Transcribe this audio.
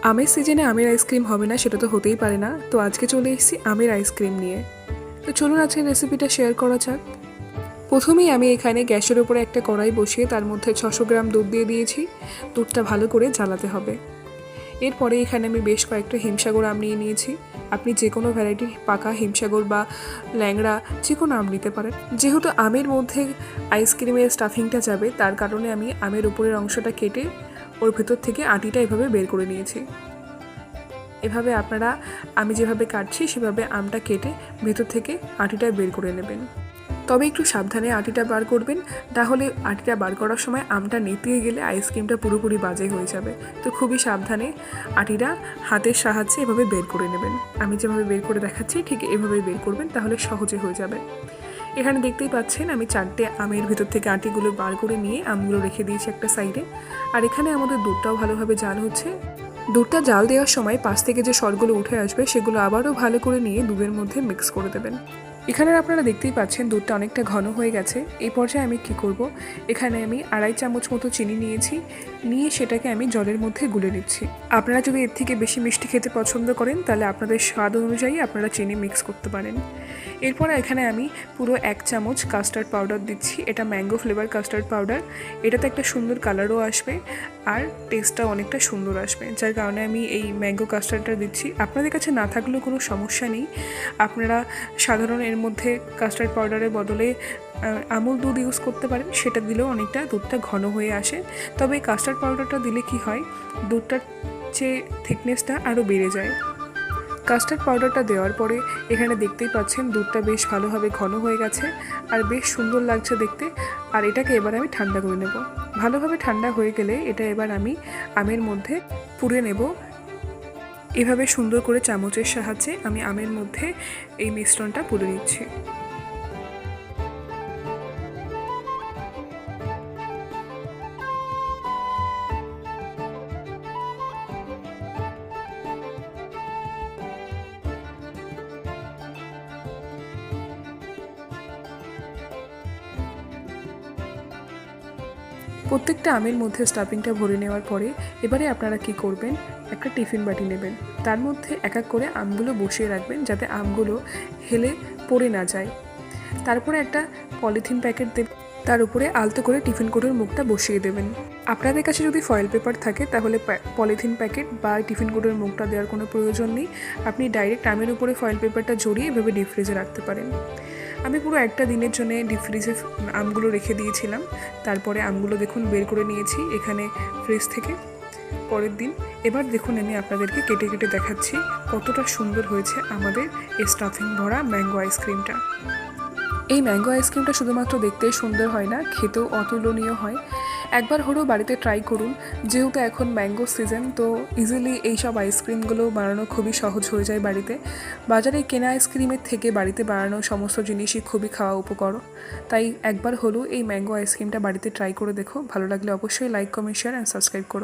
আমের সিজনে আমের আইসক্রিম হবে না সেটা তো হতেই পারে না। তো আজকে চলে এসেছি আমের আইসক্রিম নিয়ে। তো চলুন আজকের রেসিপিটা শেয়ার করা যাক। প্রথমেই আমি এখানে গ্যাসের উপরে একটা কড়াই বসিয়ে তার মধ্যে 600 গ্রাম দুধ দিয়ে দিয়েছি। দুধটা ভালো করে জ্বালাতে হবে। এরপরে এখানে আমি বেশ কয়েকটা হিমসাগর আম নিয়ে নিয়েছি। আপনি যে কোনো ভ্যারাইটির পাকা হিমসাগর বা ল্যাংড়া যে কোনো আম নিতে পারেন। যেহেতু আমের মধ্যে আইসক্রিমের স্টাফিংটা যাবে, তার কারণে আমি আমের উপরের অংশটা কেটে ওর ভেতর থেকে আটিটা এভাবে বের করে নিয়েছি। এভাবে আপনারা আমি যেভাবে কাটছি সেভাবে আমটা কেটে ভেতর থেকে আটিটা বের করে নেবেন। তবে একটু সাবধানে আটিটা বার করবেন, তাহলে আটিটা বার করার সময় আমটা নেতিয়ে গেলে আইসক্রিমটা পুরোপুরি বাজে হয়ে যাবে। তো খুবই সাবধানে আটিটা হাতের সাহায্যে এভাবে বের করে নেবেন। আমি যেভাবে বের করে দেখাচ্ছি ঠিক এভাবেই বের করবেন, তাহলে সহজে হয়ে যাবে। এখানে দেখতেই পাচ্ছেন আমি 4টে আমের ভিতর থেকে আটিগুলো বার করে নিয়ে আমগুলো রেখে দিয়েছি একটা সাইডে। আর এখানে আমাদের দুধটাও ভালোভাবে জাল হচ্ছে। দুধটা জাল দেওয়ার সময় পাশ থেকে যে সরগুলো উঠে আসবে সেগুলো আবারও ভালো করে নিয়ে দুধের মধ্যে মিক্স করে দেবেন। এখানে আপনারা দেখতেই পাচ্ছেন দুধটা অনেকটা ঘন হয়ে গেছে। এই পর্যায়ে আমি কি করব, এখানে আমি 2.5 চামচ মতো চিনি নিয়েছি, নিয়ে সেটাকে আমি জলের মধ্যে গুলে নিচ্ছি। আপনারা যদি এর থেকে বেশি মিষ্টি খেতে পছন্দ করেন তাহলে আপনাদের স্বাদ অনুযায়ী আপনারা চিনি মিক্স করতে পারেন। এরপর এখানে আমি পুরো 1 চামচ কাস্টার্ড পাউডার দিচ্ছি। এটা ম্যাঙ্গো ফ্লেভার কাস্টার্ড পাউডার। এটাতে একটা সুন্দর কালারও আসবে আর টেস্টটাও অনেকটা সুন্দর আসবে, যার কারণে আমি এই ম্যাঙ্গো কাস্টার্ডটা দিচ্ছি। আপনাদের কাছে না থাকলেও কোনো সমস্যা নেই, আপনারা সাধারণ এর মধ্যে কাস্টার্ড পাউডারের বদলে আমুল দুধ ইউজ করতে পারেন, সেটা দিলেও অনেকটা দুধটা ঘন হয়ে আসে। তবে এই কাস্টার্ড পাউডারটা দিলে কি হয়, দুধটার যে থিকনেসটা আরও বেড়ে যায়। কাস্টার্ড পাউডারটা দেওয়ার পরে এখানে দেখতেই পাচ্ছেন দুধটা বেশ ভালোভাবে ঘন হয়ে গেছে আর বেশ সুন্দর লাগছে দেখতে। আর এটাকে এবার আমি ঠান্ডা করে নেব। ভালোভাবে ঠান্ডা হয়ে গেলে এটা এবার আমি আমের মধ্যে পুরে নেব। এভাবে সুন্দর করে চামচের সাহায্যে আমি আমের মধ্যে এই মিশ্রণটা পুরে নিচ্ছি। প্রত্যেকটা আমের মধ্যে স্টাফিংটা ভরে নেওয়ার পরে এবারে আপনারা কি করবেন, একটা টিফিন বাটি নেবেন, তার মধ্যে এক এক করে আমগুলো বসিয়ে রাখবেন যাতে আমগুলো হেলে পড়ে না যায়। তারপরে একটা পলিথিন প্যাকেট দেবেন, তার উপরে আলতো করে টিফিন কোটের মুখটা বসিয়ে দেবেন। আপনাদের কাছে যদি ফয়েল পেপার থাকে তাহলে পলিথিন প্যাকেট বা টিফিন কোটের মুখটা দেওয়ার কোনো প্রয়োজন নেই। আপনি ডাইরেক্ট আমের উপরে ফয়েল পেপারটা জড়িয়ে এভাবে ডিপ ফ্রিজে রাখতে পারেন। আমি পুরো একটা দিনের জন্য ডিপ ফ্রিজে আমগুলো রেখে দিয়েছিলাম। তারপরে আমগুলো দেখুন বের করে নিয়েছি এখানে ফ্রিজ থেকে পরের দিন। এবার দেখুন আমি আপনাদেরকে কেটে কেটে দেখাচ্ছি কতটা সুন্দর হয়েছে আমাদের এই স্টাফিং ভরা ম্যাঙ্গো আইসক্রিমটা। এই ম্যাঙ্গো আইসক্রিমটা শুধুমাত্র দেখতেই সুন্দর হয় না, খেতেও অতুলনীয় হয়। একবার হলেও বাড়িতে ট্রাই করুন। যেহেতু এখন ম্যাঙ্গো সিজন, তো ইজিলি এইসব আইসক্রিমগুলো বানানো খুবই সহজ হয়ে যায় বাড়িতে। বাজারে কেনা আইসক্রিমের থেকে বাড়িতে বানানো সমস্ত জিনিসই খুবই খাওয়া উপকর। তাই একবার হলেও এই ম্যাঙ্গো আইসক্রিমটা বাড়িতে ট্রাই করে দেখো। ভালো লাগলে অবশ্যই like, comment, share and subscribe করো।